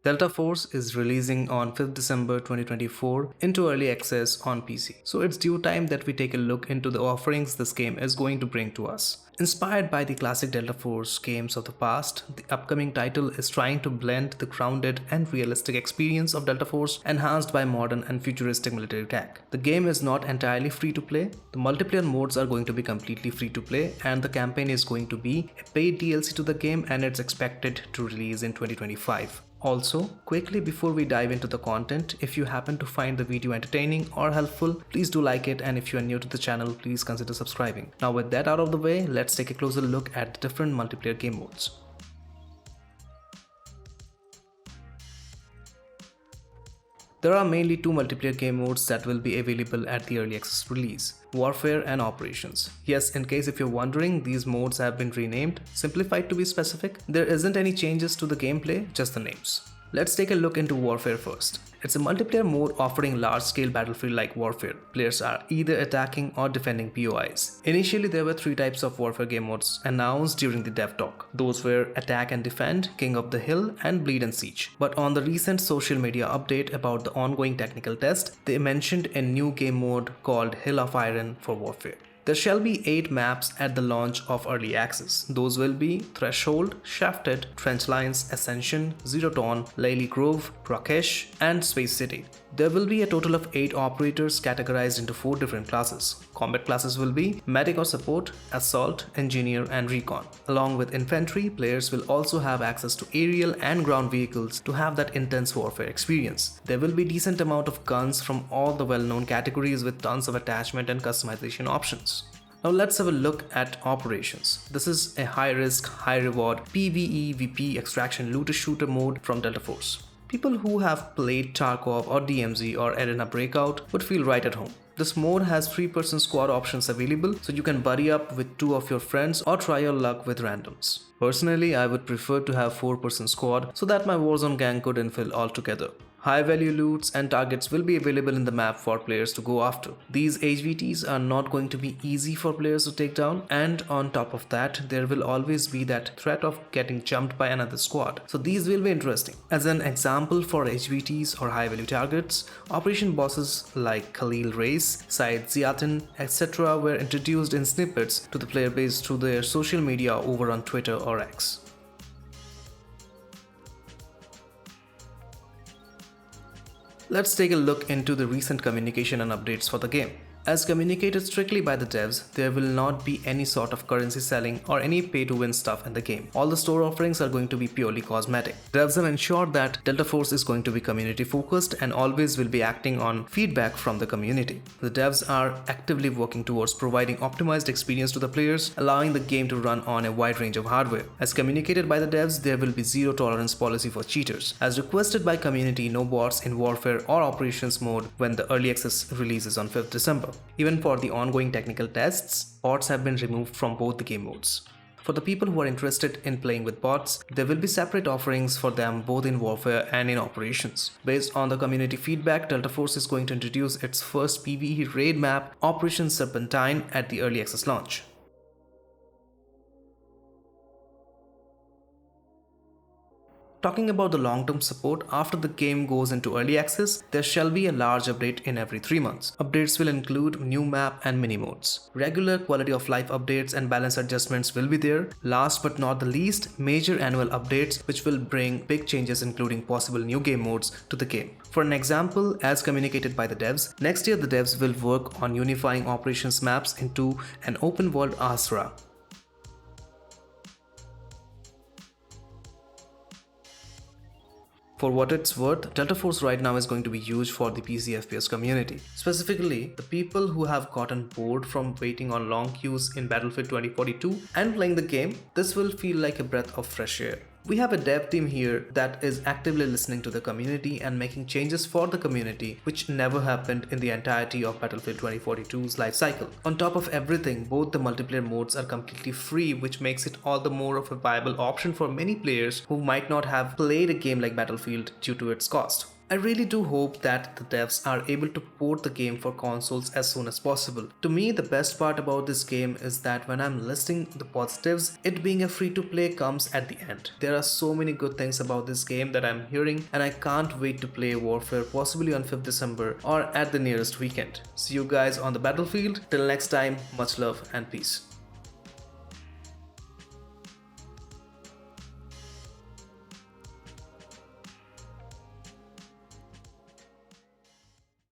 Delta Force is releasing on 5th December 2024 into early access on PC. So it's due time that we take a look into the offerings this game is going to bring to us. Inspired by the classic Delta Force games of the past, the upcoming title is trying to blend the grounded and realistic experience of Delta Force enhanced by modern and futuristic military tech. The game is not entirely free to play. The multiplayer modes are going to be completely free to play, and the campaign is going to be a paid DLC to the game, and it's expected to release in 2025. Also, quickly before we dive into the content, if you happen to find the video entertaining or helpful, please do like it, and if you are new to the channel, please consider subscribing. Now with that out of the way, let's take a closer look at the different multiplayer game modes. There are mainly two multiplayer game modes that will be available at the early access release: Warfare and Operations. Yes, in case if you're wondering, these modes have been renamed, simplified to be specific. There isn't any changes to the gameplay, just the names. Let's take a look into Warfare first. It's a multiplayer mode offering large-scale battlefield-like warfare. Players are either attacking or defending POIs. Initially, there were three types of warfare game modes announced during the dev talk. Those were Attack and Defend, King of the Hill, and Bleed and Siege. But on the recent social media update about the ongoing technical test, they mentioned a new game mode called Hill of Iron for Warfare. There shall be 8 maps at the launch of Early Access. Those will be Threshold, Shafted, Trench Lines, Ascension, Zero Dawn, Lily Grove, Rakesh, and Space City. There will be a total of 8 operators categorized into 4 different classes. Combat classes will be Medic or Support, Assault, Engineer, and Recon. Along with Infantry, players will also have access to aerial and ground vehicles to have that intense warfare experience. There will be decent amount of guns from all the well-known categories with tons of attachment and customization options. Now let's have a look at Operations. This is a high-risk, high-reward PvEvP extraction looter-shooter mode from Delta Force. People who have played Tarkov or DMZ or Arena Breakout would feel right at home. This mode has 3-person squad options available, so you can buddy up with 2 of your friends or try your luck with randoms. Personally, I would prefer to have 4-person squad so that my Warzone gang could infill all together. High value loots and targets will be available in the map for players to go after. These HVTs are not going to be easy for players to take down, and on top of that, there will always be that threat of getting jumped by another squad. So these will be interesting. As an example for HVTs or high value targets, operation bosses like Khalil Reis, Syed Ziatin, etc. were introduced in snippets to the player base through their social media over on Twitter or X. Let's take a look into the recent communication and updates for the game. As communicated strictly by the devs, there will not be any sort of currency selling or any pay-to-win stuff in the game. All the store offerings are going to be purely cosmetic. Devs have ensured that Delta Force is going to be community focused and always will be acting on feedback from the community. The devs are actively working towards providing optimized experience to the players, allowing the game to run on a wide range of hardware. As communicated by the devs, there will be zero tolerance policy for cheaters. As requested by community, no bots in Warfare or Operations mode when the early access releases on 5th December. Even for the ongoing technical tests, bots have been removed from both the game modes. For the people who are interested in playing with bots, there will be separate offerings for them both in Warfare and in Operations. Based on the community feedback, Delta Force is going to introduce its first PvE raid map, Operation Serpentine, at the early access launch. Talking about the long-term support, after the game goes into early access, there shall be a large update in every 3 months. Updates will include new map and mini modes. Regular quality of life updates and balance adjustments will be there. Last but not the least, major annual updates which will bring big changes including possible new game modes to the game. For an example, as communicated by the devs, next year the devs will work on unifying operations maps into an open world Asra. For what it's worth, Delta Force right now is going to be huge for the PC FPS community. Specifically, the people who have gotten bored from waiting on long queues in Battlefield 2042 and playing the game, this will feel like a breath of fresh air. We have a dev team here that is actively listening to the community and making changes for the community, which never happened in the entirety of Battlefield 2042's life cycle. On top of everything, both the multiplayer modes are completely free, which makes it all the more of a viable option for many players who might not have played a game like Battlefield due to its cost. I really do hope that the devs are able to port the game for consoles as soon as possible. To me, the best part about this game is that when I'm listing the positives, it being a free to play comes at the end. There are so many good things about this game that I'm hearing, and I can't wait to play Warfare possibly on 5th December or at the nearest weekend. See you guys on the battlefield. Till next time, much love and peace.